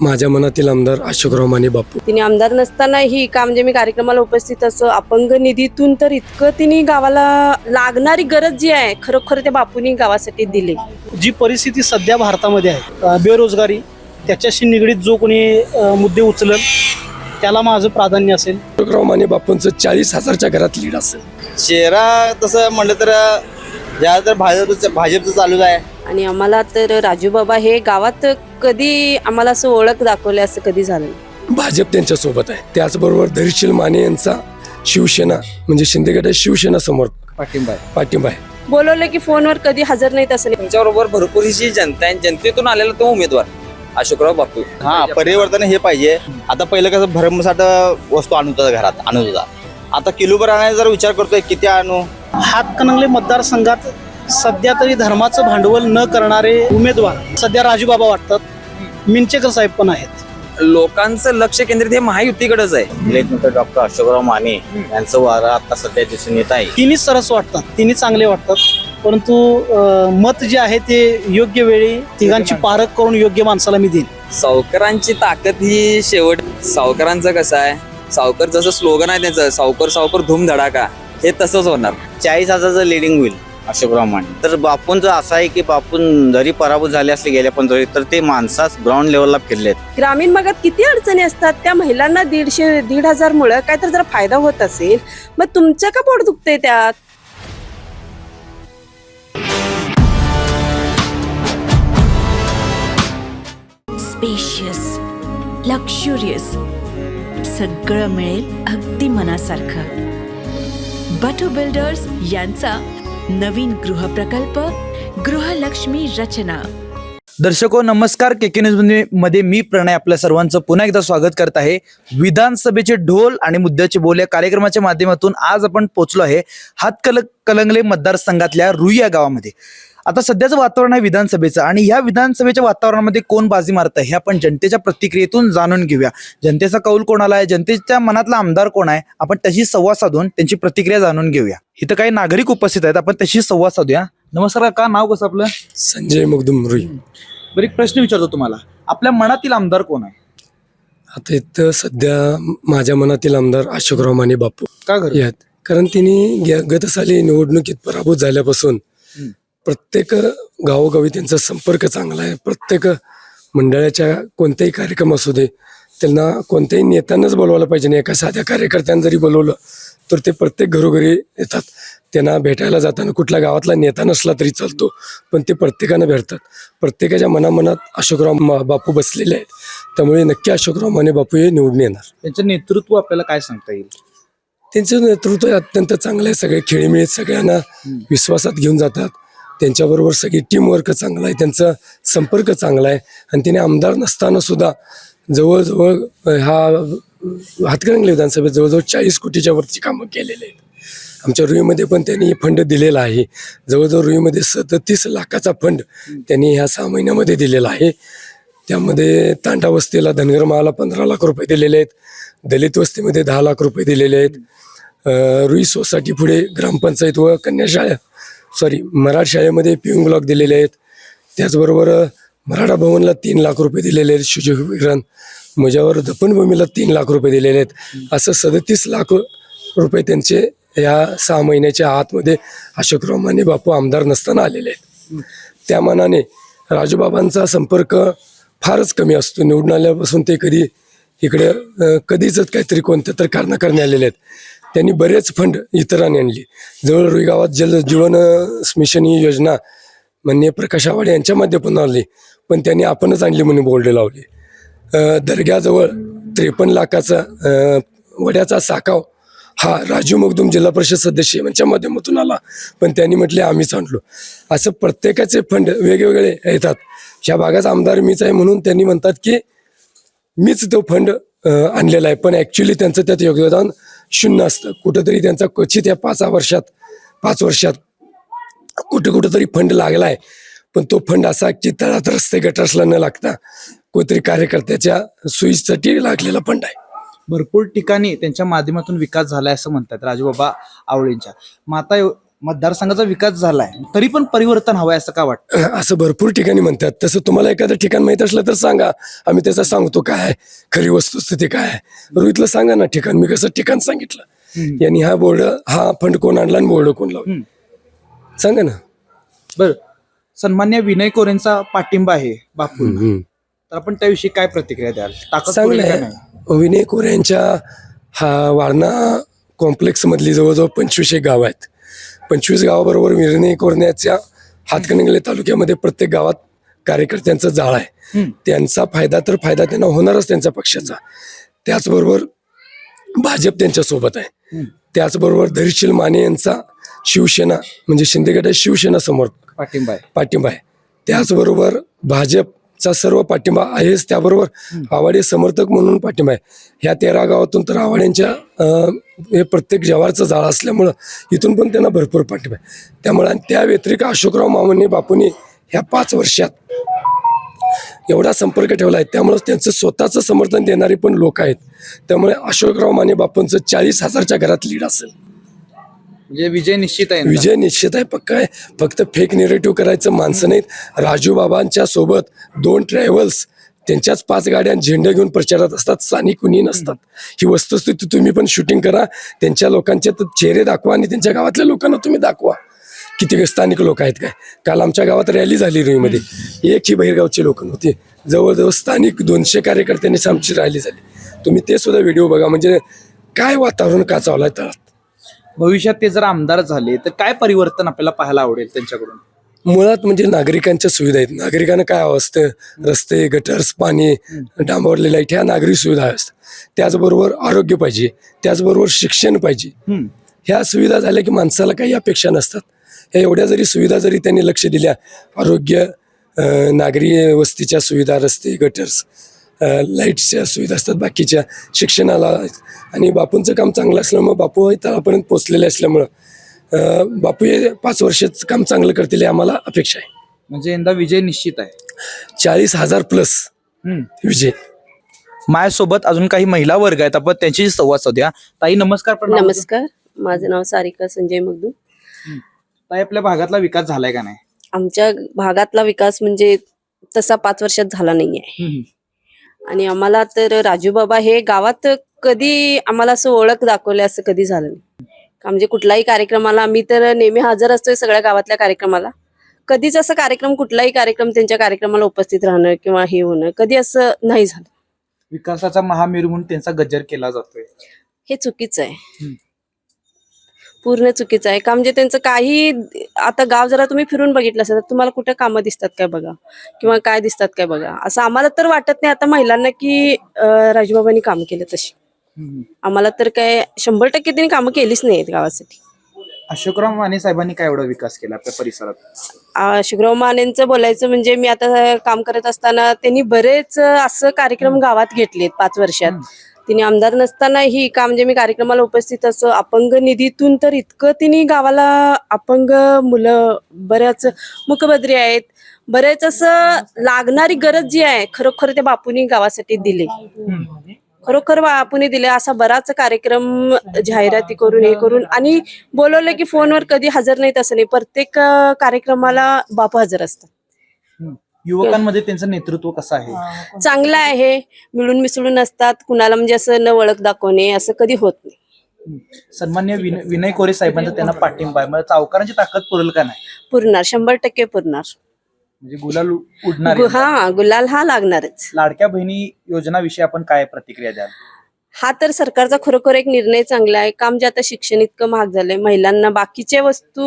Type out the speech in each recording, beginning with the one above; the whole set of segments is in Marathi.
माझ्या मनातील आमदार अशोकराव माने बापू. तिने आमदार नसतानाही का म्हणजे मी कार्यक्रमाला उपस्थित असो अपंग निधीतून तर इतकं तिने गावाला लागणारी गरज जी आहे खरोखर त्या बापूंनी गावासाठी दिली. जी परिस्थिती सध्या भारतामध्ये आहे बेरोजगारी त्याच्याशी निगडीत जो कोणी मुद्दे उचलेल त्याला माझं प्राधान्य असेल. अशोकराव माने बापूंचं 40,000च्या घरात लीड असेल. चेहरा तसं म्हणलं तर ज्या तर भाजपचं चालूच आहे. आणि आम्हाला तर राजू बाबा हे गावात कधी आम्हाला असं ओळख दाखवली असं कधी झालं. भाजप त्यांच्या सोबत आहे. त्याचबरोबर धैर्यशील माने यांचा शिवसेना म्हणजे शिंदे गटाच्या शिवसेना समोर पाठिंबा आहे. बोलवलं की फोनवर कधी हजर नाहीत असं नाही. त्यांच्याबरोबर भरपूरशी जनता आहे. जनतेतून आलेला तो उमेदवार अशोकराव बापू. परिवर्तन हे पाहिजे. आता पहिलं कसं भरमसाठ वस्तू आणत होता घरात आणत होता. आता किलोभर आणायचा जर विचार करतोय किती आणू. हातकणंगले मतदारसंघात सध्या तरी धर्माचं भांडवल न करणारे उमेदवार सध्या राजूबाबा वाटतात. मिंचेकर साहेब पण आहेत. लोकांचं लक्ष केंद्रित हे महायुतीकडेच आहे. लेखनंतर डॉक्टर अशोकराव माने यांचं वारं आता सध्या दिसून येत आहे. तिन्ही सरस वाटतात, तिन्ही चांगले वाटतात, परंतु मत जे आहे ते योग्य वेळी तिघांची पारख करून योग्य माणसाला मी देईन. सावकारांची ताकद ही शेवट. सावकारांचं कसं आहे, सावकर जसं स्लोगन आहे त्याचं सावकर सावकर धूम धडाका, हे तसंच होणार. 40,000चं लिडिंग होईल अशोकराव माने. तर बापूंचं असं आहे की बापून जरी पराभूत झाले असले गेल्या 15 तर ते माणसाच ग्राउंड लेवलला फिरलेत. ग्रामीण भागात किती अडचणी असतात त्या महिलांना 1,500-1,500 मुळे काय तर जरा फायदा होत असेल मग तुमचं का पोट दुखतंय त्यात. स्पेशियस लक्झुरियस सगळं मिळेल अगदी मनासारखं. बटू बिल्डर्स यांचा नवीन गृहप्रकल्प गृहलक्ष्मी रचना. दर्शको नमस्कार. के न्यूज मध्ये मी प्रणय आपल्या सर्वांचं पुन्हा एकदा स्वागत करत आहे. विधानसभेचे ढोल आणि मुद्द्याचे बोल या कार्यक्रमाच्या माध्यमातून आज आपण पोहोचलो आहे हातकणंगले मतदारसंघातल्या रुई या गावामध्ये. आता सध्याचं वातावरण आहे विधानसभेचं आणि ह्या विधानसभेच्या वातावरणामध्ये कोण बाजी मारतं हे आपण जनतेच्या प्रतिक्रियेतून जाणून घेऊया. जनतेचा कौल कोणाला आहे, जनतेच्या मनातला आमदार कोण आहे, आपण तशी संवाद साधून त्यांची प्रतिक्रिया जाणून घेऊया. इथं काही नागरिक उपस्थित आहेत, आपण तशी संवाद साधूया. नमस्कार का, नाव कसं आपलं? संजय मुगदुम रुई. बरं, एक प्रश्न विचारतो तुम्हाला, आपल्या मनातील आमदार कोण आहे? आता इथं सध्या माझ्या मनातील आमदार अशोकराव माने बापू का घरी यात. कारण तिने गत साली निवडणुकीत पराभूत झाल्यापासून प्रत्येक गावोगावी त्यांचा संपर्क चांगला आहे. प्रत्येक मंडळाच्या कोणताही कार्यक्रम असू दे त्यांना कोणत्याही नेत्यानंच बोलवायला पाहिजे नाही, एका साध्या कार्यकर्त्यांना जरी बोलवलं तर ते प्रत्येक घरोघरी येतात. त्यांना भेटायला जाताना कुठल्या गावातला नेता नसला तरी चालतो पण ते प्रत्येकानं भेटतात. प्रत्येकाच्या मनामनात अशोकराव बापू बसलेले आहेत. त्यामुळे नक्की अशोकराव माने बापू हे निवडून येणार. त्यांचं नेतृत्व आपल्याला काय सांगता येईल? त्यांचं नेतृत्व अत्यंत चांगलं आहे. सगळे खेळीमेळीत सगळ्यांना विश्वासात घेऊन जातात. त्यांच्याबरोबर सगळी टीमवर्क चांगला आहे, त्यांचा संपर्क चांगला आहे. आणि त्याने आमदार नसताना सुद्धा जवळजवळ हा हातकणंगले विधानसभेत जवळजवळ 40 कोटीच्या वरची कामं केलेले आहेत. आमच्या रुईमध्ये पण त्यांनी फंड दिलेला आहे. जवळजवळ रुईमध्ये 37 लाखाचा फंड त्यांनी ह्या 6 महिन्यामध्ये दिलेला आहे. त्यामध्ये तांडा वस्तीला धनगर महाला 15 लाख रुपये दिलेले आहेत. दलित वस्तीमध्ये 10 लाख रुपये दिलेले आहेत. रुई सोसायटी पुढे ग्रामपंचायत व मराठा शाळेमध्ये पिऊन ब्लॉक दिलेले आहेत. त्याचबरोबर मराठा भवनला 3 लाख रुपये दिलेले आहेत. शुचिकरण मुजावर दफनभूमीला 3 लाख रुपये दिलेले आहेत. असं 37 लाख रुपये त्यांचे या 6 महिन्याच्या आतमध्ये अशोकराव माने बापू आमदार नसताना आलेले आहेत. त्या मानाने राजूबाबांचा संपर्क फारच कमी असतो. निवडून आल्यापासून ते कधी इकडे कधीच काहीतरी कोणत्या तर कारणं करणे आलेले आहेत. त्यांनी बरेच फंड इतरांनी आणले. जवळ रुई गावात जल जीवन मिशन ही योजना माननीय प्रकाश आवाडे यांच्या माध्यमातून आणली पण त्यांनी आपणच आणली म्हणून बोर्ड लावले. दर्ग्याजवळ 53 लाखाचा वड्याचा साकाव हा राजू मगदुम जिल्हा परिषद सदस्य यांच्या माध्यमातून आला पण त्यांनी म्हटले आम्हीच आणलो. असं प्रत्येकाचे फंड वेगवेगळे येतात. ह्या भागाचा आमदार मीच आहे म्हणून त्यांनी म्हणतात की मीच तो फंड आणलेला आहे पण ॲक्च्युली त्यांचं त्यात योगदान शून्य असतं. कुठंतरी त्यांचा क्वचित या 5 वर्षात कुठंतरी फंड लागला आहे पण तो फंड असा की तळात रस्ते गटारला न लागता कोणतरी कार्यकर्त्याच्या सोयीसाठी लागलेला फंड आहे. भरपूर ठिकाणी त्यांच्या माध्यमातून विकास झालाय असं म्हणतात राजूबाबा आवळेंच्या. मग आता मतदारसंघाचा विकास झालाय तरी पण परिवर्तन हवंय असं का वाटतं? असं भरपूर ठिकाणी म्हणतात. तसं तुम्हाला एखादं ठिकाण माहित असलं तर सांगा, आम्ही त्याचं सांगतो काय आहे, खरी वस्तुस्थिती काय आहे. रोहितला सांगा ना ठिकाण, मी कसं ठिकाण सांगितलं, यांनी हा बोर्ड, हा फंड कोण आणला आणि बोर्ड कोण लावला, सांगा ना. बर, सन्मान्य विनय कोरेंचा पाठिंबा आहे बापू, तर आपण त्याविषयी काय प्रतिक्रिया द्याल? ताकद चांगलं पुरेल का नाही? आहे. विनय कोरे यांच्या हा वारणा कॉम्प्लेक्स मधली जवळजवळ 25 गाव आहेत. 25 गावाबरोबर विनय कोरण्याच्या हातकणंगले तालुक्यामध्ये प्रत्येक गावात कार्यकर्त्यांचं जाळ आहे. त्यांचा फायदा त्यांना होणारच त्यांच्या पक्षाचा. त्याचबरोबर भाजप त्यांच्या सोबत आहे. त्याचबरोबर धैर्यशील माने यांचा शिवसेना म्हणजे शिंदे गटाची शिवसेना समोर पाठिंबा आहे. त्याचबरोबर भाजपचा सर्व पाठिंबा आहेच. त्याबरोबर आवाडे समर्थक म्हणून पाठिंबा आहे. ह्या 13 गावातून तर आवाड्यांच्या हे प्रत्येक जवारचं जाळ असल्यामुळं इथून पण त्यांना भरपूर पाठिंबा आहे. त्यामुळे आणि त्या व्यतिरिक्त अशोकराव मामांनी बापूंनी ह्या 5 वर्षात एवढा संपर्क ठेवला आहे. त्यामुळे त्यांचं स्वतःचं समर्थन देणारे पण लोक आहेत. त्यामुळे अशोकराव माने बापूंचं 40,000च्या घरात लीड असेल. म्हणजे विजय निश्चित आहे. विजय निश्चित आहे, पक्का आहे. फक्त फेक निरेटिव्ह करायचं माणसं नाहीत. राजू बाबांच्या सोबत 2 ट्रॅव्हल्स, त्यांच्याच 5 गाड्या झेंडे घेऊन प्रचारात असतात. स्थानिक कुणी नसतात. ही वस्तुस्थिती तुम्ही पण शूटिंग करा, त्यांच्या लोकांचे चेहरे दाखवा आणि त्यांच्या गावातल्या लोकांना तुम्ही दाखवा किती स्थानिक लोक आहेत काय. काल आमच्या गावात रॅली झाली रुईमध्ये, एकही बाहेरगावचे लोक नव्हते. जवळजवळ स्थानिक 200 कार्यकर्त्यांनी आमची रॅली झाली. तुम्ही ते सुद्धा व्हिडिओ बघा, म्हणजे काय वातावरण का चालू आहे तळात. भविष्यात ते जर आमदार झाले तर काय परिवर्तन आपल्याला पाहायला आवडेल त्यांच्याकडून? मुळात म्हणजे नागरिकांच्या सुविधा आहेत. नागरिकांना काय हवं असतं, रस्ते, गटर्स, पाणी, डांबरले लाईट, ह्या नागरिक सुविधा असतात. त्याचबरोबर आरोग्य पाहिजे, त्याचबरोबर शिक्षण पाहिजे. ह्या सुविधा झाल्या की माणसाला काही अपेक्षा नसतात. ह्या एवढ्या जरी सुविधा जरी त्यांनी लक्ष दिल्या, आरोग्य, नागरी वस्तीच्या सुविधा, रस्ते, गटर्स, लाईटच्या सुविधा असतात, बाकीच्या शिक्षणाला, आणि बापूंचं काम चांगलं असल्यामुळं बापू तळापर्यंत पोचलेले असल्यामुळं बापू हे 5 वर्षाचं काम चांगलं करतील हे आम्हाला अपेक्षा आहे. म्हणजे यंदा विजय निश्चित आहे. 40,000+ विजय. माझ्यासोबत अजून काही महिला वर्ग आहेत, आपण त्यांची संवाद साधूया. ताई नमस्कार. प्रणाम. नमस्कार, माझं नाव सारिका संजय मगदूम. ताई, आपल्या भागातला विकास झालाय का नाही? आमच्या भागातला विकास म्हणजे तसा 5 वर्षात झाला नाहीये. आणि आम्हाला तर राजूबाबा हे गावात कधी आम्हाला असं ओळख दाखवली असं कधी झालं नाही. म्हणजे कुठलाही कार्यक्रमाला आम्ही तर नेहमी हजर असतोय सगळ्या गावातल्या कार्यक्रमाला. कधीच असं कार्यक्रम, कुठलाही कार्यक्रम त्यांच्या कार्यक्रमाला उपस्थित राहणं किंवा हे होणं कधी असं नाही झालं. विकासाचा महामेरू म्हणून त्यांचा गजर केला जातोय, हे चुकीचं आहे, पूर्ण चुकीचं आहे. का म्हणजे त्यांचं काही, आता गाव जरा तुम्ही फिरून बघितलं असेल तर तुम्हाला कुठे कामं दिसतात काय बघा, किंवा काय दिसतात काय बघा. असं आम्हाला तर वाटत नाही आता महिलांना की राजूबाबांनी काम केलं तशी. आम्हाला तर काय 100% त्यांनी कामं केलीच नाहीत गावासाठी. अशोकराव माने साहेबांनी काय एवढा विकास केला आपल्या परिसरात? शुभ्राव मानेंचं बोलायचं म्हणजे मी आता काम करत असताना त्यांनी बरेच असं कार्यक्रम गावात घेतलेत 5 वर्षात. तिने आमदार नसतानाही का म्हणजे मी कार्यक्रमाला उपस्थित असो, अपंग निधीतून तर इतकं तिने गावाला अपंग मुलं, बऱ्याच मुकबधिर आहेत, बरेच असं लागणारी गरज जी आहे खरोखर त्या बापूंनी गावासाठी दिली. खरोखर बापूने दिले. असा बराच कार्यक्रम जाहिराती करून हे करून आणि बोलवलं की फोनवर कधी हजर नाहीत असं नाही, प्रत्येक कार्यक्रमाला बापू हजर असतात. युवकांमध्ये त्यांचं नेतृत्व कसं आहे? चांगलं आहे, मिळून मिसळून असतात. कुणाला म्हणजे असं न ओळख दाखवणे असं कधी होत नाही. सन्मान्य विनय कोरे साहेबांचा त्यांना पाठिंबा आहे, मग चौकारांची ताकद पुरेल का नाही? पुरणार, 100% पुरणार. म्हणजे गुलाल उडणार आहे. हा, गुलाल हा लागणारच. लाडक्या बहिणी योजनाविषयी आपण काय प्रतिक्रिया द्याल? हा तर सरकारचा खरोखर एक निर्णय चांगला आहे. काम जे आता शिक्षण इतकं महाग झालंय, महिलांना बाकीच्या वस्तू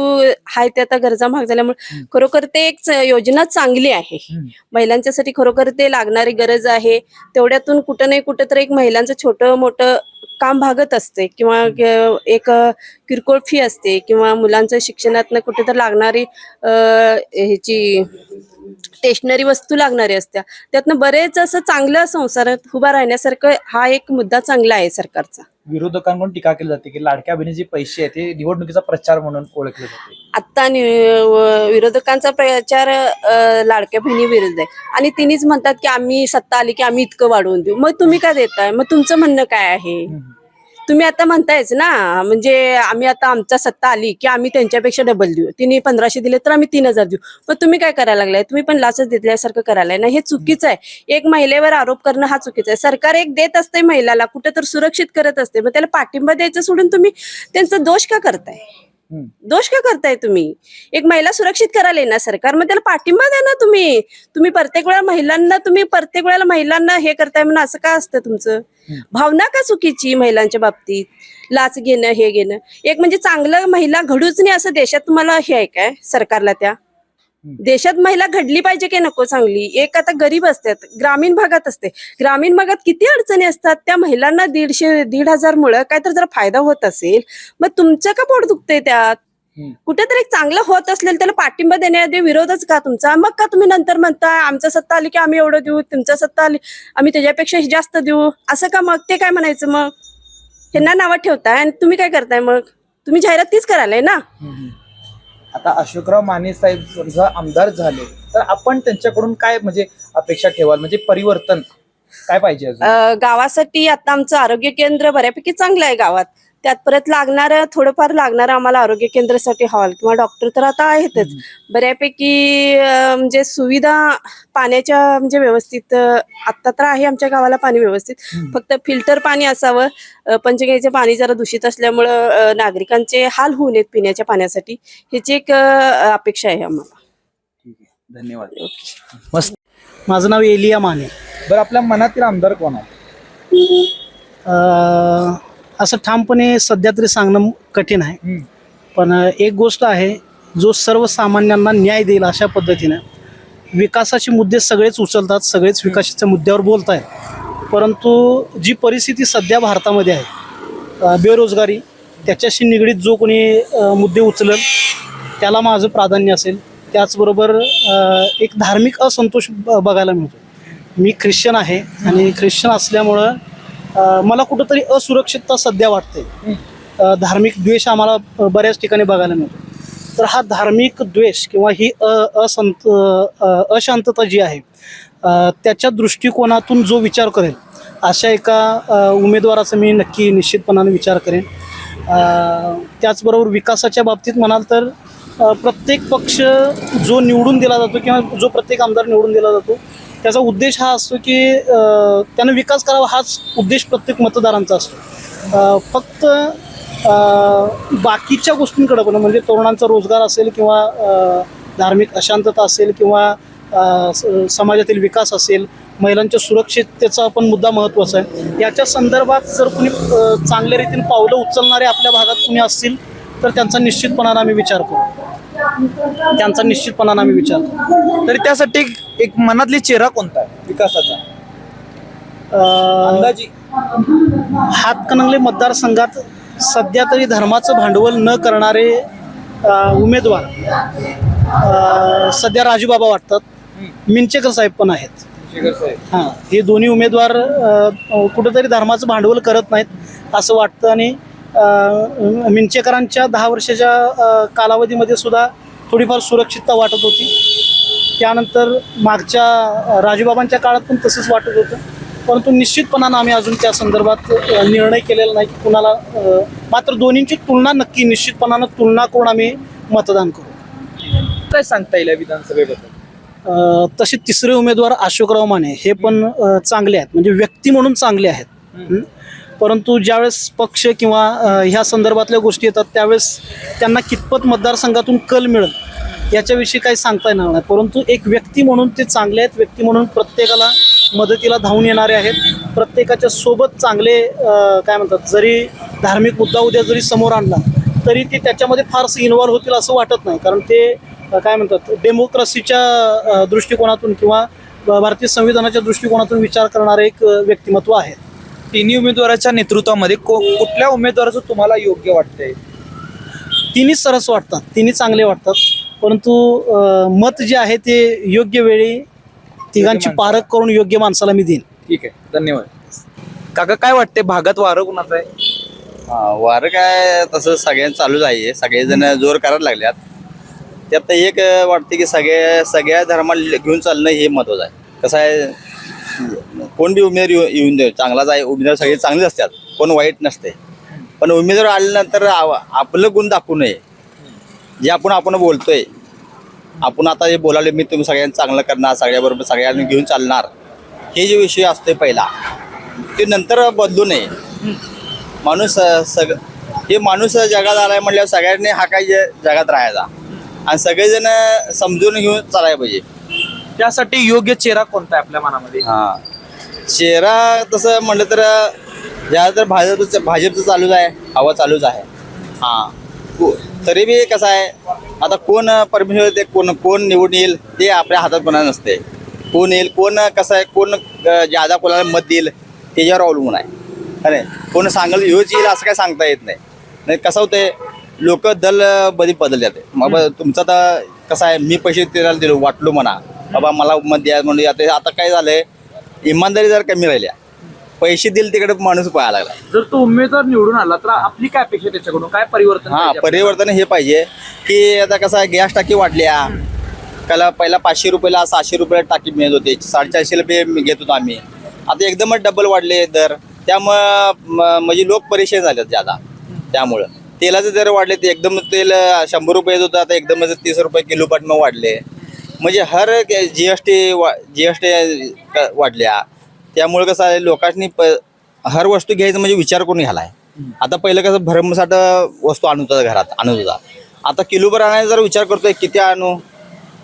आहेत त्या आता गरजा महाग झाल्यामुळे खरोखर ते एक योजना चांगली आहे. महिलांच्यासाठी खरोखर ते लागणारी गरज आहे. तेवढ्यातून कुठं नाही कुठं तर एक महिलांचं छोटं मोठं काम भागत असते, किंवा एक किरकोळ फी असते, किंवा मुलांचं शिक्षणातनं कुठे तर लागणारी ह्याची स्टेशनरी वस्तू लागणारी असत्या. त्यातनं बरेच असं चांगलं संसारात उभा राहण्यासारखं हा एक मुद्दा चांगला आहे सरकारचा. विरोधकांकडून टीका केली जाते की लाडक्या बहिणी जे पैसे आहेत ते निवडणुकीचा प्रचार म्हणून ओळखले जाते. आता विरोधकांचा प्रचार लाडक्या बहिणी विरुद्ध आहे, आणि तिनेच म्हणतात की आम्ही सत्ता आली की आम्ही इतकं वाढवून देऊ. मग तुम्ही काय देताय? मग तुमचं म्हणणं काय आहे? तुम्ही आता म्हणतायच ना, म्हणजे आम्ही आता आमच्या सत्ता आली की आम्ही त्यांच्यापेक्षा डबल देऊ, तिने 1500 दिले तर आम्ही 3000 देऊ. मग तुम्ही काय करायला लागलाय? तुम्ही पण लाचच दिल्यासारखं करायलाय ना, हे चुकीचं आहे. एक महिलेवर आरोप करणं हा चुकीचा आहे. सरकार एक देत असते महिलाला, कुठे तर सुरक्षित करत असते, मग त्याला पाठिंबा द्यायचं सोडून तुम्ही त्यांचा दोष का करताय? दोष का करताय तुम्ही? एक महिला सुरक्षित करायला ना सरकार, मग त्याला पाठिंबा द्या ना तुम्ही. तुम्ही प्रत्येक वेळेला महिलांना हे करताय म्हणून असं का असतं तुमचं? भावना का चुकीची महिलांच्या बाबतीत? लाच घेणं, हे घेणं. एक म्हणजे चांगलं महिला घडूच नाही असं देशात तुम्हाला हे आहे काय सरकारला? त्या देशात महिला घडली पाहिजे की नको चांगली? एक आता गरीब असतात, ग्रामीण भागात असते, ग्रामीण भागात किती अडचणी असतात. त्या महिलांना 1,500-1,500 मुळे काय तर जरा फायदा होत असेल, मग तुमचं का पोट दुखतंय त्यात? कुठेतरी एक चांगलं होत असलेल त्याला पाठिंबा देण्याआधी विरोधच का तुमचा? मग का तुम्ही नंतर म्हणता आमच्या सत्ता आली की आम्ही एवढं देऊ, तुमच्या सत्ता आली आम्ही त्याच्यापेक्षा जास्त देऊ, असं का? मग ते काय म्हणायचं? मग ह्यांना नावं ठेवताय आणि तुम्ही काय करताय? मग तुम्ही जाहिरात तीच करायलाय ना. आता अशोकराव माने साहेब समजा आमदार झाले तर आपण त्यांच्याकडून काय म्हणजे अपेक्षा ठेवाल, म्हणजे परिवर्तन काय पाहिजे अजून? गावासाठी आता आमचं आरोग्य केंद्र बऱ्यापैकी चांगलं आहे गावात. त्यात परत थोडंफार लागणार आम्हाला आरोग्य केंद्रासाठी हॉल किंवा डॉक्टर तर आता आहेतच. बऱ्यापैकी म्हणजे सुविधा पाण्याच्या म्हणजे व्यवस्थित आता तर आहे आमच्या गावाला पाणी व्यवस्थित. फक्त फिल्टर पाणी असावं. पंचगंगेचे पाणी जरा दूषित असल्यामुळं नागरिकांचे हाल होऊ नयेत पिण्याच्या पाण्यासाठी, ह्याची एक अपेक्षा आहे आम्हाला. धन्यवाद. मस्त. माझं नाव एलिया माने. बरं, आपल्या मनातील आमदार कोण आहे? असं ठामपणे सध्या तरी सांगणं कठीण आहे, पण एक गोष्ट आहे, जो सर्वसामान्यांना न्याय देईल अशा पद्धतीनं विकासाचे मुद्दे सगळेच उचलतात, सगळेच विकासाच्या मुद्द्यावर बोलत आहेत. परंतु जी परिस्थिती सध्या भारतामध्ये आहे, बेरोजगारी, त्याच्याशी निगडीत जो कोणी मुद्दे उचलेल त्याला माझं प्राधान्य असेल. त्याचबरोबर एक धार्मिक असंतोष बघायला मिळतो. मी ख्रिश्चन आहे आणि ख्रिश्चन असल्यामुळं मला कुठंतरी असुरक्षितता सध्या वाटते. धार्मिक द्वेष आम्हाला बऱ्याच ठिकाणी बघायला मिळतो. तर हा धार्मिक द्वेष किंवा ही अशांतता जी आहे त्याच्या दृष्टिकोनातून जो विचार करेल अशा एका उमेदवाराचा मी नक्की निश्चितपणाने विचार करेन. त्याचबरोबर विकासाच्या बाबतीत म्हणाल तर प्रत्येक पक्ष जो निवडून दिला जातो किंवा जो प्रत्येक आमदार निवडून दिला जातो त्याचा उद्देश हा असतो की त्यानं विकास करावा, हाच उद्देश प्रत्येक मतदारांचा असतो. फक्त बाकीच्या गोष्टींकडे पण म्हणजे तरुणांचा रोजगार असेल किंवा धार्मिक अशांतता असेल किंवा समाजातील विकास असेल, महिलांच्या सुरक्षिततेचा पण मुद्दा महत्त्वाचा आहे. याच्या संदर्भात जर कुणी चांगल्या रीतीने पावलं उचलणारे आपल्या भागात कुणी असतील तर त्यांचा निश्चितपणाने आम्ही विचार करू. तरी त्यासाठी एक मनातली चेहरा कोणता आहे विकासाचा अंदाजी? हातकणंगले मतदारसंघात सध्या तरी धर्माचं भांडवल न करणारे उमेदवार सध्या राजूबाबा वाटतात. मिंचेकर साहेब पण आहेत. हां, हे दोन्ही उमेदवार कुठंतरी धर्माचं भांडवल करत नाहीत असं वाटतं. आणि मिंचेकरांच्या 10 वर्षाच्या कालावधीमध्ये सुद्धा थोडीफार सुरक्षितता वाटत होती. त्यानंतर मागच्या राजूबाबांच्या काळात पण तसंच वाटत होतं. परंतु निश्चितपणानं आम्ही अजून त्या संदर्भात निर्णय केलेला नाही की कुणाला, मात्र दोन्हींची तुलना नक्की निश्चितपणानं तुलना करून आम्ही मतदान करू. काय सांगता येईल विधानसभेबद्दल? तसे तिसरे उमेदवार अशोकराव माने हे पण चांगले आहेत, म्हणजे व्यक्ती म्हणून चांगले आहेत. परंतु ज्यावेळेस पक्ष किंवा ह्या संदर्भातल्या गोष्टी येतात त्यावेळेस त्यांना कितपत मतदारसंघातून कल मिळेल याच्याविषयी काही सांगता येणार नाही. परंतु एक व्यक्ती म्हणून ते चांगले आहेत. व्यक्ती म्हणून प्रत्येकाला मदतीला धावून येणारे आहेत. प्रत्येकाच्या सोबत चांगले काय म्हणतात, जरी धार्मिक मुद्दा उद्या जरी समोर आणला तरी ते त्याच्यामध्ये फारसं इन्व्हॉल्व्ह होतील असं वाटत नाही. कारण ते काय म्हणतात, डेमोक्रेसीच्या दृष्टिकोनातून किंवा भारतीय संविधानाच्या दृष्टिकोनातून विचार करणारे एक व्यक्तिमत्व आहे. तिन्ही उमेदवाराच्या नेतृत्वामध्ये कुठल्या उमेदवाराचं तुम्हाला योग्य वाटतंय? तिन्ही सरस वाटतात, तिन्ही चांगले वाटतात. परंतु मत जे आहे ते योग्य वेळी तिघांची पारख करून योग्य माणसाला मी देईन. ठीक आहे, धन्यवाद. काका, काय वाटते भागात वारं कुणाचं आहे? वारं काय तसं सगळ्यांचं चालूच आहे. सगळेजण जोर करायला लागल्यात. त्यात एक वाटते की सगळ्या धर्माला घेऊन चालणं हे महत्त्वाचं आहे. कसं आहे, कोण बी उमेदवार येऊन दे, चांगलाच आहे. उमेदवार सगळे चांगले असतात, कोण वाईट नसते. पण उमेदवार आल्यानंतर आपलं गुण दाखवू नये. जे आपण बोलतोय, आपण आता हे बोलावले मी तुम्ही सगळ्यांना चांगलं करणार, सगळ्याबरोबर सगळ्यांना घेऊन चालणार, हे जे विषय असतोय पहिला ते नंतर बदलू नये. माणूस हे माणूस जगात आलाय म्हटल्यावर सगळ्यांनी हा काही जगात राहायचा आणि सगळेजण समजून घेऊन चालायला पाहिजे. त्यासाठी योग्य चेहरा कोणता आहे आपल्या मनामध्ये? हा, चेहरा तसं म्हटलं तर ज्या तर भाजपचं चालूच आहे, हवा चालूच आहे. हा, तरी बी कसं आहे, आता कोण परमेश्वर ते कोण निवडून येईल ते आपल्या हातात कोणा नसते. कोण येईल, कोण कसं आहे, कोण ज्यादा कोणाला मत देईल त्याच्यावर अवलंबून आहे. अरे कोण सांगेल ह्योच येईल असं काय सांगता येत नाही. कसं होतंय, लोक दल बदल जाते. मग तुमचं तर कसं आहे, मी पैसे त्याला दिलो, वाटलो म्हणा बाबा मला मत द्या म्हणून. आता काय झालंय, इमानदारी जर कमी राहिल्या, पैसे दिले तिकडे माणूस पळायला लागला. जर तो उमेदवार निवडून आला तर आपली काय अपेक्षा त्याच्याकडून, काय परिवर्तन हा, पाहिजे? परिवर्तन हे पाहिजे की आता कसं आहे, गॅस टाकी वाढल्या. त्याला पहिला 500 रुपयाला 600 रुपयाला टाकी मिळत होते, 450 रुपये घेत होतो आम्ही. आता एकदमच डबल वाढले दर. त्यामुळं म्हणजे लोक परेशान झालेत ज्यादा. त्यामुळं तेलाचे दर वाढले, ते एकदम तेल 100 रुपये येत होतं, आता एकदमच 30 रुपये किलो पाटणं वाढले. म्हणजे हर जीएसटी वाढल्या. त्यामुळे कसं आहे, लोकांनी हर वस्तू घ्यायचं म्हणजे विचार करून घ्यायलाय. आता पहिलं कसं भरमसाठ वस्तू आणत होता, घरात आणत होता. आता किलोभर आणायचा जर विचार करतोय, किती आणू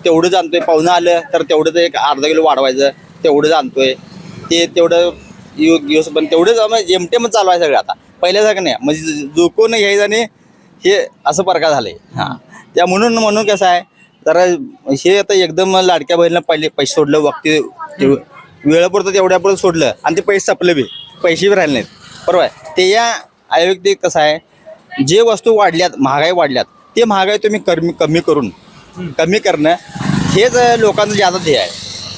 तेवढंच आणतोय. पाहुणं आलं तर तेवढंच एक अर्धा किलो वाढवायचं, तेवढंच आणतोय. ते तेवढं दिवस पण तेवढंच जेमतेम चालू आहे सगळं. आता पहिल्यासारखं नाही, म्हणजे जो कोण घ्यायचं आणि हे असं प्रकार झाले. हां, त्या म्हणून कसं आहे, जरा हे आता एकदम लाडक्या बहिणीला पहिले पैसे सोडलं, वक्ती वेळापुरतं तेवढ्यापुरतं सोडलं आणि ते पैसे संपले बी, पैसे बी राहिले नाहीत. बरोबर आहे. ते या अयोग्य कसं आहे, जे वस्तू वाढल्यात, महागाई वाढल्यात, ते महागाई तुम्ही कमी करणं हेच लोकांचं जादा ध्येय आहे.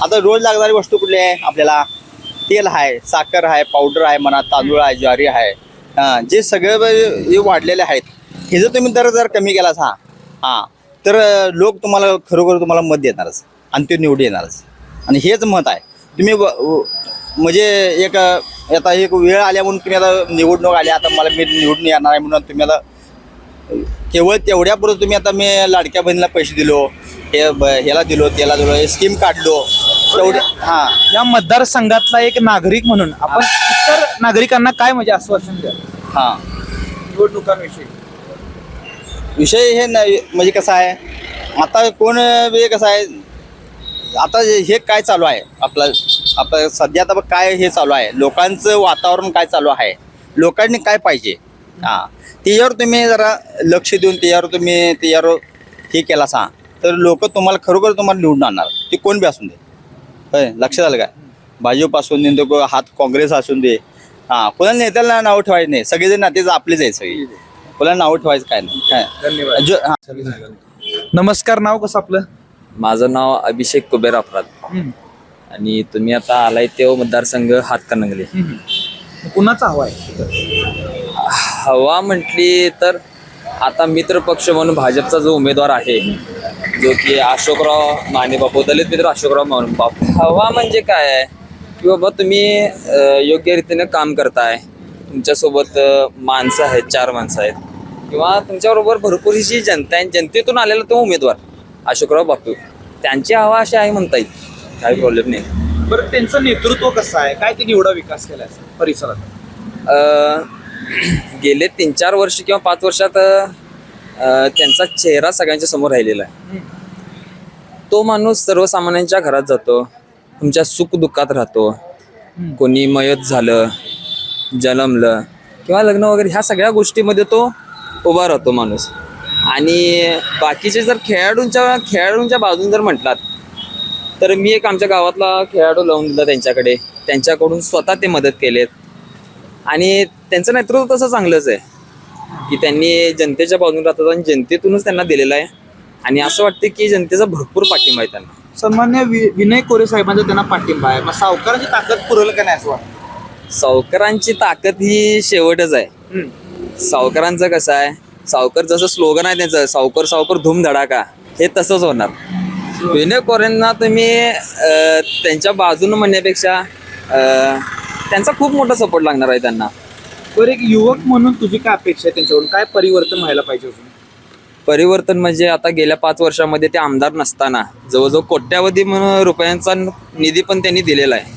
आता रोज लागणारी वस्तू कुठली आहे आपल्याला, तेल आहे, साखर आहे, पावडर आहे म्हणा, तांदूळ आहे, ज्वारी आहे. जे सगळे हे वाढलेले आहेत, हे जर तुम्ही दर कमी केलास तर लोक तुम्हाला खरोखर तुम्हाला मत देणारच आणि ते निवडून येणारच. आणि हेच मत आहे. तुम्ही म्हणजे आता एक वेळ आल्या म्हणून तुम्ही आता निवडणूक आल्या, आता मला मी निवडून येणार आहे म्हणून तुम्ही आता केवळ तेवढ्यापुरतं तुम्ही आता मी लाडक्या बहिणीला पैसे दिलो, ह्याला दिलो, त्याला दिलो, स्कीम काढलो तेवढे. हां, या मतदारसंघातला एक नागरिक म्हणून आपण इतर नागरिकांना काय म्हणजे आश्वासन द्या हां, निवडणुकांविषयी? विषय हे नाही म्हणजे कसं आहे, आता कोण कसं आहे, आता हे काय चालू आहे आपलं सध्या आता काय हे चालू आहे, लोकांचं वातावरण काय चालू आहे, लोकांनी काय पाहिजे, त्याच्यावर तुम्ही जरा लक्ष देऊन त्याच्यावर हे केला तर लोक तुम्हाला खरोखर तुम्हाला निवडून आणणार. ते कोण बी असून दे. होय, लक्षात आलं काय, भाजप असून दे, हात काँग्रेस असून दे. कोणाला नेत्याला नाव ठेवायचं नाही, सगळेजण नातेच आपलेच आहेत सगळे, कोणाला नाव ठेवायचं काय नाही. काय धन्यवाद. नमस्कार, नाव कसं आपलं? माझं नाव अभिषेक कुबेर अपराध आणि तुम्ही आता आलाय ते मतदारसंघ हातकणंगले. कुणाचा हवा आहे? हवा म्हटली तर आता मित्र पक्ष म्हणून भाजपचा जो उमेदवार आहे, जो की अशोकराव माने बापू, दलित मित्र अशोकराव माने बापू. हवा म्हणजे काय आहे की बाबा तुम्ही योग्य रीतीने काम करताय, तुमच्यासोबत माणसं आहेत, 4 माणसं आहेत, किंवा तुमच्याबरोबर भरपूरशी जनता आहे, जनतेतून आलेला तो उमेदवार अशोकराव बापू, त्यांची हवा अशी आहे म्हणता येईल, काही प्रॉब्लेम नाही. बरं, त्यांचं नेतृत्व कसं आहे, काय त्यांनी एवढा विकास केलाय परिसरात? गेले 3-4 वर्ष किंवा 5 वर्षात त्यांचा चेहरा सगळ्यांच्या समोर राहिलेला आहे. तो माणूस सर्वसामान्यांच्या घरात जातो, तुमच्या सुखदुःखात राहतो. कोणी मयत झालं, जन्मलं किंवा लग्न वगैरे ह्या सगळ्या गोष्टीमध्ये तो उभा राहतो माणूस. आणि बाकीचे जर खेळाडूंच्या बाजून जर म्हटलात तर मी एक आमच्या गावातला खेळाडू लावून दिला त्यांच्याकडे, त्यांच्याकडून स्वतः ते मदत केलेत आणि त्यांचं नेतृत्व तसं चांगलंच आहे की त्यांनी जनतेच्या बाजून राहतात आणि जनतेतूनच त्यांना दिलेलं आहे. आणि असं वाटतं की जनतेचा भरपूर पाठिंबा आहे त्यांना. सन्मान्य विनय कोरे साहेबांचा त्यांना पाठिंबा आहे, मग सावकारांची ताकद पुरवलं का नाही असं वाटतं? सावकारांची ताकद ही शेवटच आहे. सावकारांचं कसं आहे, सावकार जसं स्लोगन आहे त्यांचं, सावकर सावकर धूम धडाका, हे तसंच होणार. विनय कोरेंना तुम्ही त्यांच्या बाजूनं म्हणण्यापेक्षा त्यांचा खूप मोठा सपोर्ट लागणार आहे त्यांना. बरं, एक युवक म्हणून तुझी काय अपेक्षा आहे त्यांच्याकडून, काय परिवर्तन व्हायला पाहिजे अजून? परिवर्तन म्हणजे आता गेल्या 5 वर्षामध्ये ते आमदार नसताना जवळजवळ कोट्यावधी रुपयांचा निधी पण त्यांनी दिलेला आहे.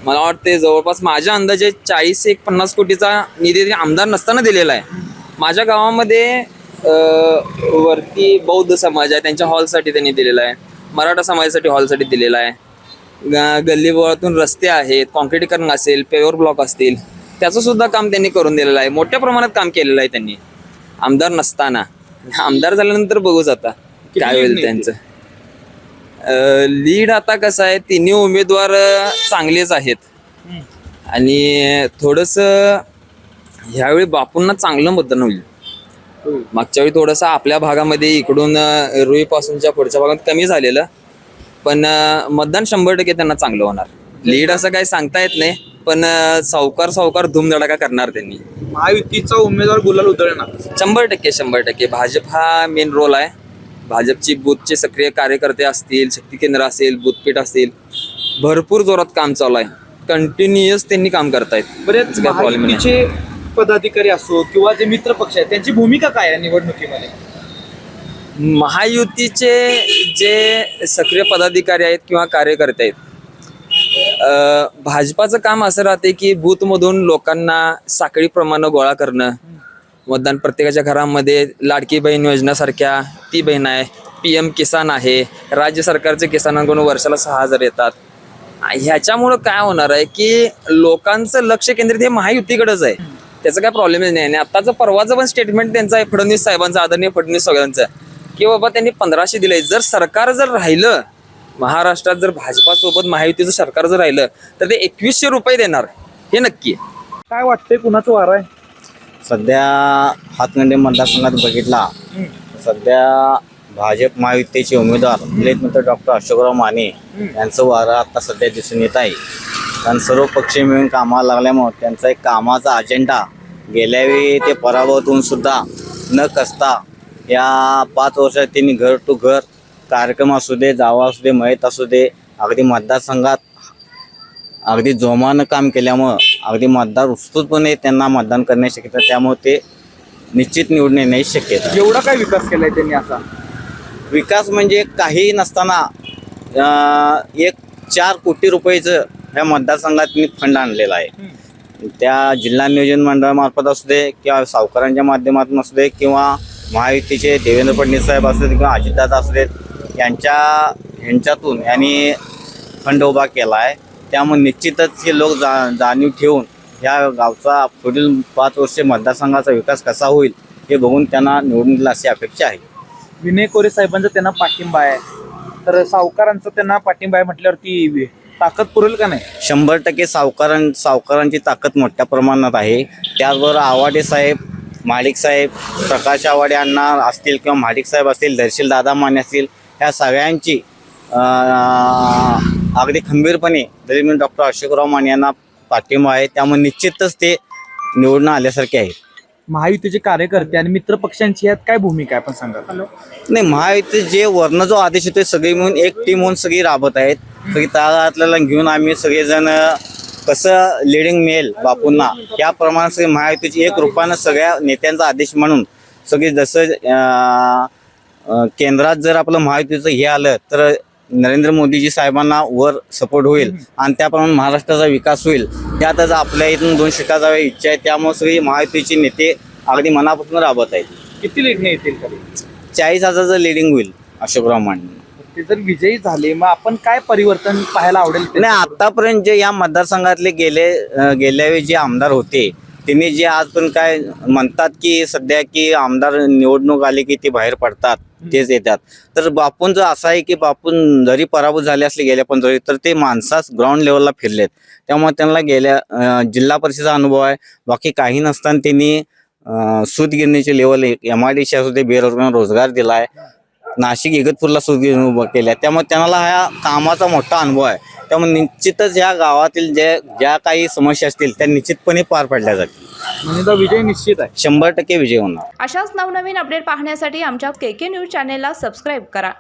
मला वाटते जवळपास माझ्या अंदाजे 40-50 कोटीचा निधी ते आमदार नसताना दिलेला आहे. माझ्या गावामध्ये वरती बौद्ध समाज आहे, त्यांच्या हॉलसाठी त्यांनी दिलेला आहे. मराठा समाजासाठी हॉलसाठी दिलेला आहे. गल्लीबोळातून रस्ते आहेत, कॉन्क्रिटीकरण असेल, पेवर ब्लॉक असतील, त्याचं सुद्धा काम त्यांनी करून दिलेलं आहे. मोठ्या प्रमाणात काम केलेलं आहे त्यांनी आमदार नसताना. आमदार झाल्यानंतर बघूच आता काय होईल त्यांचं. लीड आता कसं आहे, तिन्ही उमेदवार चांगलेच आहेत आणि थोडस ह्यावेळी बापूंना चांगलं मतदान होईल. मागच्या वेळी थोडंसं आपल्या भागामध्ये इकडून रुईपासूनच्या पुढच्या भागात कमी झालेलं, पण मतदान 100% त्यांना चांगलं होणार. लीड असं काही सांगता येत नाही, पण सावकार धूमधडाका करणार त्यांनी. महायुतीचा उमेदवार गुलाल उधळणार 100%. भाजप हा मेन रोल आहे. भाजपची बूथचे सक्रिय कार्यकर्ते असतील, शक्ती केंद्र असेल, बूथपीठ असतील, भरपूर जोरात काम चालू आहे. कंटिन्युअस त्यांनी काम करतायत. बरेच काय प्रॉब्लेम नाही. महायुतीचे पदाधिकारी असो किंवा जे मित्र पक्ष आहेत त्यांची भूमिका काय आहे निवडणुकीमध्ये? महायुतीचे जे सक्रिय पदाधिकारी आहेत किंवा कार्यकर्ते आहेत, भाजपाचं काम असं राहते की बूथमधून लोकांना साखळीप्रमाणे गोळा करणं, मतदान प्रत्येकाच्या घरामध्ये लाडकी बहीण योजनेसारख्या ती बहीण आहे, PM किसान आहे, राज्य सरकारचे किसानांकडून वर्षाला 6,000 येतात. ह्याच्यामुळं काय होणार आहे की लोकांचं लक्ष केंद्रित हे महायुतीकडेच आहे. त्याचा काय प्रॉब्लेमच नाही. आणि आताचं परवाचं पण स्टेटमेंट त्यांचं आहे, फडणवीस साहेबांचं, आदरणीय फडणवीस सगळ्यांचं, की बाबा त्यांनी 1500 दिले. जर सरकार जर राहिलं महाराष्ट्रात, जर भाजपासोबत महायुतीचं सरकार जर राहिलं तर ते 2100 रुपये देणार, हे नक्की आहे. काय वाटतंय, कुणाचं वार आहे? सध्या हातकंडे मतदारसंघात बघितला, सध्या भाजप महायुतीचे उमेदवार दिलेत मित्र डॉक्टर अशोकराव माने यांचं वारं आता सध्या दिसून येत आहे. कारण सर्व पक्ष मिळून कामाला लागल्यामुळे त्यांचा एक कामाचा अजेंडा गेल्यावेळी ते पराभवातून सुद्धा न कसता या 5 वर्षात त्यांनी घर टू घर कार्यक्रम असू दे, जावा असू दे, मयत असू दे, अगदी मतदारसंघात अगदी जोमानं काम केल्यामुळं अगदी मतदार उत्स्फूर्तपणे त्यांना मतदान करण्याची शक्यता, त्यामुळे ते निश्चित निवडून येण्याची शक्यता. एवढा काय विकास केलाय त्यांनी? असा विकास म्हणजे काही नसताना 4 कोटी रुपयेचं ह्या मतदारसंघात त्यांनी फंड आणलेला आहे. त्या जिल्हा नियोजन मंडळामार्फत असू दे किंवा सावकारांच्या माध्यमातून असू दे किंवा महायुतीचे देवेंद्र फडणवीस साहेब असू दे किंवा अजितदादा असू देत, यांच्यातून यांनी फंड उभा केला आहे. त्यामुळे निश्चितच हे लोक जाणीव ठेवून या गावचा पुढील 5 वर्षे मतदारसंघाचा विकास कसा होईल हे बघून त्यांना निवडून दिला अशी अपेक्षा आहे. विनय कोरे साहेबांचा त्यांना पाठिंबा आहे, तर सावकारांचा त्यांना पाठिंबा आहे म्हटल्यावरती ताकद पुरेल का नाही? 100% सावकारांची ताकद मोठ्या प्रमाणात आहे. त्याचबरोबर आवाडे साहेब, महाडिक साहेब, प्रकाश आवाडे अण्णा असतील किंवा महाडिक साहेब असतील, धैर्यशील दादा माने असतील, ह्या सगळ्यांची अगदी खंबीरपणे दरम्यान डॉक्टर अशोकराव माने यांना पाठिंबा आहे. त्यामुळे निश्चितच ते निवडून आल्यासारखे आहेत. महायुतीचे कार्यकर्ते आणि मित्र पक्षांची यात काय भूमिका आहे, आपण सांगा. नाही, महायुती जे वर्ण जो आदेश येतोय सगळी मिळून एक टीम म्हणून सगळी राबत आहेत. सगळी तळागाळातल्याला घेऊन आम्ही सगळेजण कसं लिडिंग मिळेल बापूंना याप्रमाणे सगळी महायुतीची एक रूपानं सगळ्या नेत्यांचा आदेश म्हणून सगळी, जसं केंद्रात जर आपलं महायुतीचं हे आलं तर नरेंद्र मोदीजी साहेबांना वर सपोर्ट होईल आणि त्याप्रमाणे महाराष्ट्राचा विकास होईल. त्यातच आपल्या इथून 2 सीटा जाव्या इच्छा आहे. त्यामुळे सगळी महायुतीचे नेते अगदी मनापासून राबत आहेत. किती लीडने येतील? 40,000चं लिडिंग होईल अशोकराव माने. ते जर विजयी झाले मग आपण काय परिवर्तन पाहायला आवडेल? नाही, आतापर्यंत जे या मतदारसंघातले गेल्यावेळी जे आमदार होते त्यांनी जे आजपर्यंत काय म्हणतात की सध्या की आमदार निवडणूक आली की ते बाहेर पडतात, तेच येतात. तर बापूंचं असं आहे की बापून जरी पराभूत झाले असले गेल्या 15 तर ते माणसाच ग्राउंड लेवलला फिरलेत. त्यामुळे त्यांना गेल्या जिल्हा परिषदेचा अनुभव आहे. बाकी काही नसताना त्यांनी सूतगिरणीचे लेवल MIDC असू दे, बेरोजगार रोजगार दिला आहे. नाशिक इगतपूरला सूतगिरणी उभं केल्या. त्यामुळे त्यांना हा कामाचा मोठा अनुभव आहे. त्यामुळे निश्चितच या गावातील ज्या काही समस्या असतील त्या निश्चितपणे पार पडल्या जातील. म्हणजे विजय निश्चित आहे. 100% विजय होणार. अशाच नवनवीन अपडेट पाहण्यासाठी आमच्या KK न्यूज चॅनेलला सबस्क्राईब करा.